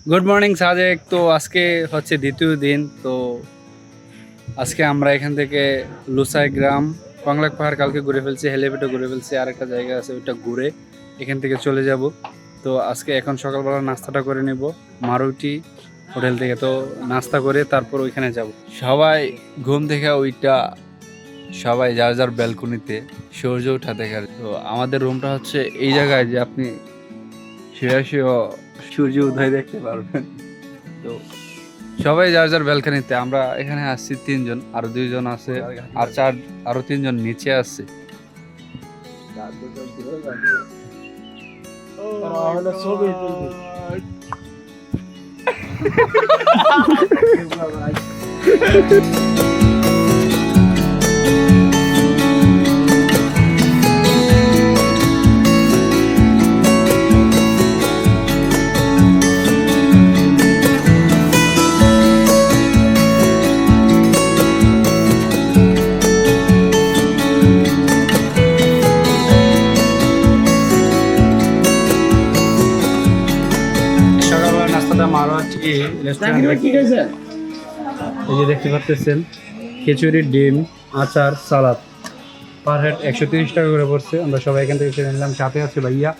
Good morning Sajek. তো আজকে হচ্ছে দ্বিতীয় দিন। তো আজকে আমরা এখান থেকে লুসাই গ্রাম, কংলাক পাহাড় কালকে ঘুরে ফেলছি, হেলিপ্যাডও ঘুরে ফেলছি, আর একটা জায়গা আছে ওইটা ঘুরে এখান থেকে চলে যাব। তো আজকে এখন সকালবেলা নাস্তাটা করে নেব মারুতি হোটেল থেকে। তো নাস্তা করে তারপর ওইখানে যাব। সবাই ঘুম থেকে ওইটা, সবাই যার যার ব্যালকনিতে সূর্য ওঠা দেখার। তো আমাদের রুমটা হচ্ছে এই জায়গায় যে আপনি শুয়ে শুয়ে সূর্য উদয় দেখতে পারবেন। তো সবাই যার যার ব্যালকনিতে, আমরা এখানে আসছি তিনজন, আরো দুইজন আছে, আর আরো তিনজন নিচে আছে। সকালবেলা নাস্তাটা মারোয়াটি রেস্টুরেন্টে, এই যে দেখতে পাচ্ছেন, খিচুড়ি, ডিম, আচার, সালাদ, পার হেড 130 টাকা করে পড়ছে। আমরা সবাই এখান থেকে কিনে নিলাম, সাথে আছে ভাইয়া।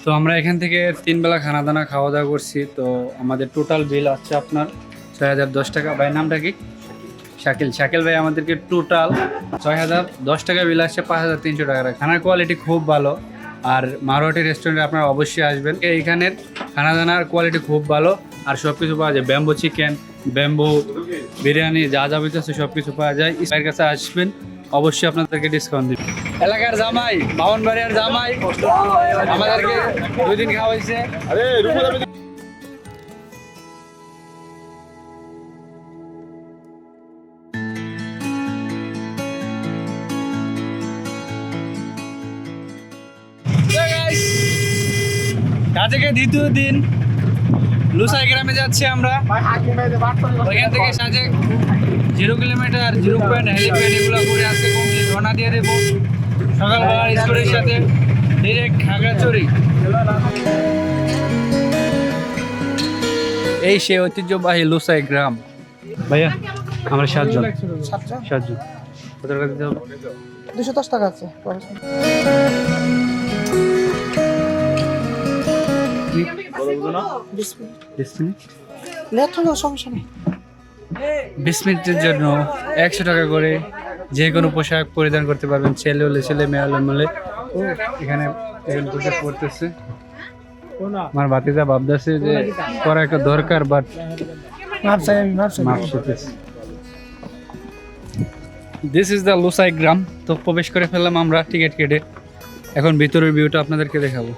তো আমরা এখান থেকে 3 বেলা খানা দানা খাওয়া দাওয়া করছি। তো আমাদের টোটাল বিল আছে আপনার 6010 টাকা। ভাইয়ের নামটা কি? শাকিল ভাই আমাদেরকে টোটাল 6010 টাকা বিল আসছে, 5300 টাকা। খানার কোয়ালিটি খুব ভালো। আর মারোয়াটি রেস্টুরেন্টে আপনারা অবশ্যই আসবেন। এইখানের খানা দানার কোয়ালিটি খুব ভালো, আর সব কিছু পাওয়া যায়। ব্যাম্বো চিকেন, ব্যাম্বো বিরিয়ানি, যা যাবিতেছে সব কিছু পাওয়া যায়। এর কাছে আসবেন, অবশ্যই আপনাদেরকে ডিসকাউন্ট দিবে। এলাকার জামাই, বামনবাড়িয়ার জামাই আমাদেরকে 2 দিন খাওয়াইছে। সাজেকের দ্বিতীয় দিন লুসাই গ্রামে যাচ্ছি আমরা। ওইখান থেকে সাজেক 0 কিলোমিটার, 0 পয়েন্ট হেলিপ্যাড এগুলো করে আজকে কমপ্লিট রওনা দিয়ে দেবো সকালবেলা স্কুলের সাথে ডিরেক্ট খাগড়াছড়ি। এই সে ঐতিহ্যবাহী লুসাই গ্রাম। ভাইয়া আমরা 7 জন। কত টাকা দিতে হবে? 210 টাকা আছে। লেট হলেও সমস্যা নেই। 20 মিনিটের জন্য 100 টাকা করে যে কোনো পোশাক পরিধান করতে পারবেন, ছেলে হলে ছেলে, মেয়ে হলে মেয়ে। এখানে পোশাক পরতেছে। আমার ভাতিজা ভাবতেছে যে করা একটা দরকার, but this is the Lushai গ্রাম। তো প্রবেশ করে ফেললাম আমরা টিকিট কেটে। এখন ভিতরের ভিউটা আপনাদেরকে দেখাবো।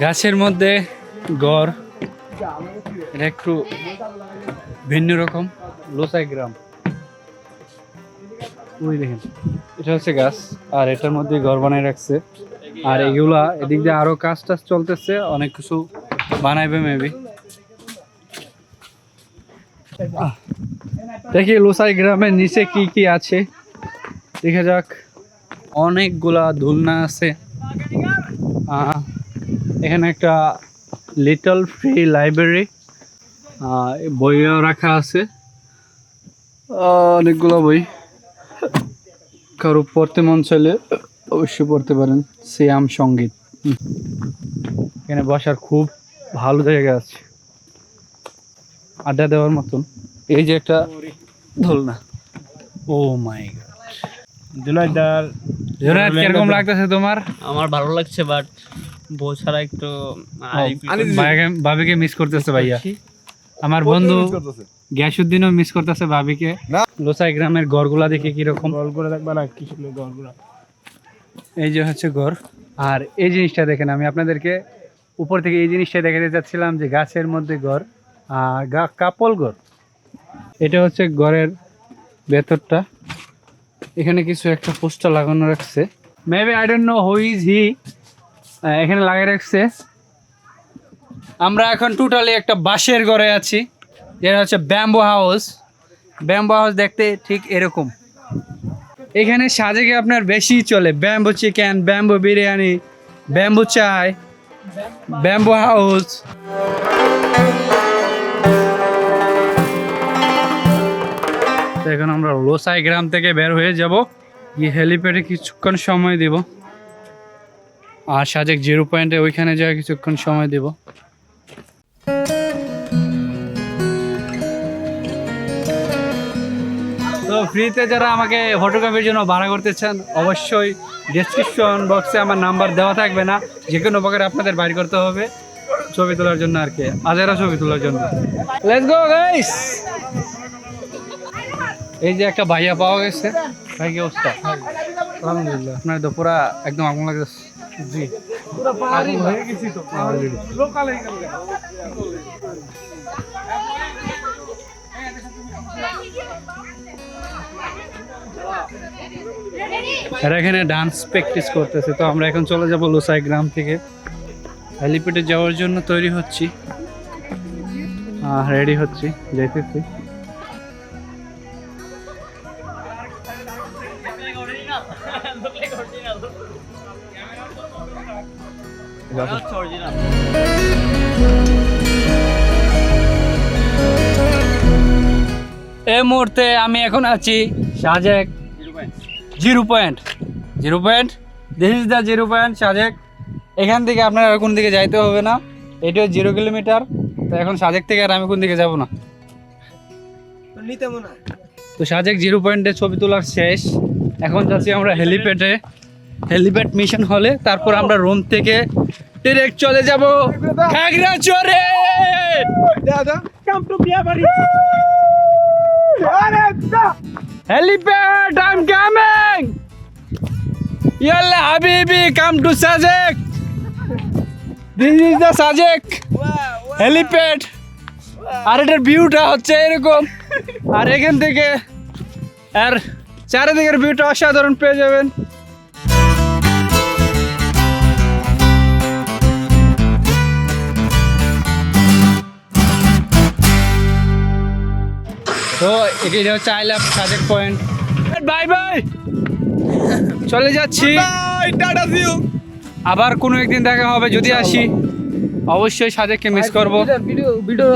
গাছের মধ্যে ঘর, এটা একটু ভিন্ন রকম। লুসাই গ্রাম, ওই দেখেন, এটা হচ্ছে গাছ, আর এটার মধ্যে ঘর বানায় রাখছে। আর এগুলা এদিক দিয়ে আরো কাজ টাজ চলতেছে, অনেক কিছু বানাইবে মেবি। দেখি লুসাই গ্রামের নিচে কি কি আছে, দেখা যাক। অনেকগুলা দোলনা আছে। এখানে একটা লিটল ফ্রি লাইব্রেরি, বইও রাখা আছে, অনেকগুলো বই। কারো পড়তে মন চাইলে অবশ্যই পড়তে পারেন। সিয়াম সঙ্গীত, এখানে বসার খুব ভালো জায়গা আছে, আড্ডা দেওয়ার মতন। এই যে একটা দোলনা, ও মাই গড। জুনায়েদ কিরকম লাগতেছে তোমার? আমার ভালো লাগছে, বাট বউ ছাড়া একটু ভাবিকে মিস করতেছে ভাইয়া। আমার বন্ধু গ্যাসুদ্দিনও মিস করতেছে ভাবিকে। না। লোসাই গ্রামের ঘরগুলা দেখে কিরকম, গলগুলো দেখবা না, কি সুন্দর গলগুলো। এই যে হচ্ছে ঘর। আর এই জিনিসটা দেখেন, আমি আপনাদেরকে উপর থেকে এই জিনিসটা দেখাতে চাচ্ছিলাম যে গাছের মধ্যে ঘর, কাপল ঘর। এটা হচ্ছে ঘরের ভেতরটা। এখানে কিছু একটা পোস্টার লাগানো রাখছে, maybe I don't know who is he, এখানে লাগিয়ে রাখছে। আমরা এখন টোটালি একটা বাঁশের ঘরে আছি, যেটা হচ্ছে ব্যাম্বো হাউস। ব্যাম্বো হাউস দেখতে ঠিক এরকম। এখানে সাজেকে আপনার বেশি চলে, bamboo chicken, bamboo biryani, bamboo চাই, ব্যাম্বো হাউস। তো এখন আমরা লোসাই গ্রাম থেকে বের হয়ে যাব, গিয়ে হেলিপ্যাডে কিছুক্ষণ সময় দেব, আর সাজেক 0 পয়েন্টে ওইখানে যাওয়া কিছুক্ষণ সময় দেব। তো ফ্রিতে যারা আমাকে ফটোগ্রাফির জন্য ভাড়া করতে চান, অবশ্যই ডেসক্রিপশন বক্সে আমার নাম্বার দেওয়া থাকবে না, যে কোনো প্রকারে আপনাদের বাইর করতে হবে ছবি তোলার জন্য আর কি, আজেরা ছবি তোলার জন্য। Let's go guys. এই যে একটা ভাইয়া পাওয়া গেছে। ভাই কি অবস্থা? আলহামদুলিল্লাহ। আপনার তো পুরা একদম আগুন লাগতেছে। জি পুরো পাহাড়ি হয়ে গেছি তো, লোকাল হয়ে গেল। এরা এখানে ডান্স প্র্যাকটিস করতেছে। তো আমরা এখন চলে যাব লোসাই গ্রাম থেকে, হেলিপ্যাডে যাওয়ার জন্য তৈরি হচ্ছি, রেডি হচ্ছি, যাইতেছি। এই মুহূর্তে আমি এখন আছি Sajek 0 point. This is the 0 point Sajek. এখান থেকে আপনার আর কোন দিকে যাইতে হবে না, এটাও 0 কিলোমিটার। তো এখন সাজেক থেকে আর আমি কোন দিকে যাব না। তো সাজেক 0 পয়েন্টে ছবি তোলার শেষ। এখন যাচ্ছি আমরা হেলিপ্যাডে, হেলিপ্যাড মিশন হলে। তারপর আমরা রুম থেকে ডিরেক্ট চলে যাব Khagrachari. Helipad, I'm coming! Yalla habibi, come to Sajek! This is the Sajek helipad. আর এটার ভিউটা হচ্ছে এরকম, আর এখান থেকে আর চারিদিকের ভিউটা অসাধারণ পেয়ে যাবেন। তো এটা হচ্ছে I love Sajek point. Bye bye, চলে যাচ্ছি। Tata see you. আবার কোনো একদিন দেখা হবে, যদি আসি অবশ্যই সাজেককে মিস করবো। ভিডিও